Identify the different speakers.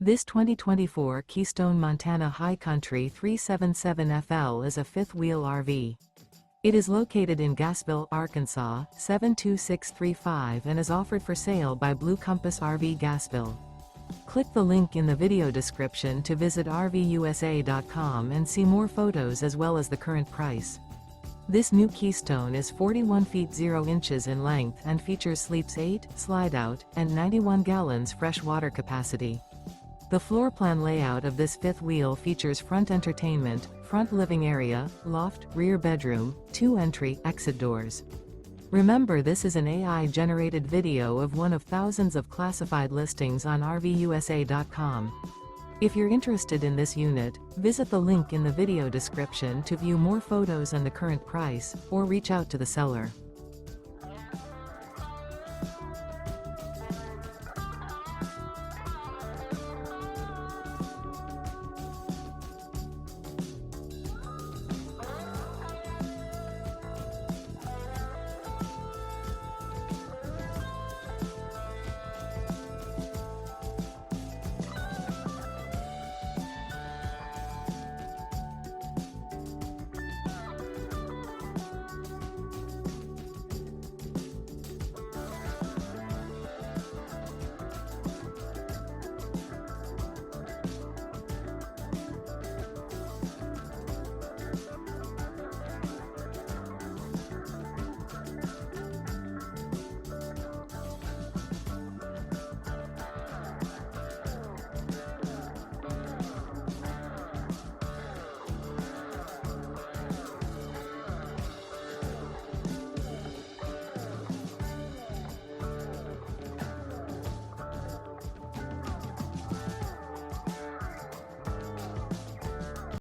Speaker 1: This 2024 Keystone Montana High Country 377FL is a fifth-wheel RV. It is located in Gassville, Arkansas, 72635 and is offered for sale by Blue Compass RV Gassville. Click the link in the video description to visit RVUSA.com and see more photos as well as the current price. This new Keystone is 41 feet 0 inches in length and features sleeps 8, slide-out, and 91 gallons fresh water capacity. The floor plan layout of this fifth wheel features front entertainment, front living area, loft, rear bedroom, 2 entry/exit doors. Remember, this is an AI-generated video of one of thousands of classified listings on RVUSA.com. If you're interested in this unit, visit the link in the video description to view more photos and the current price, or reach out to the seller.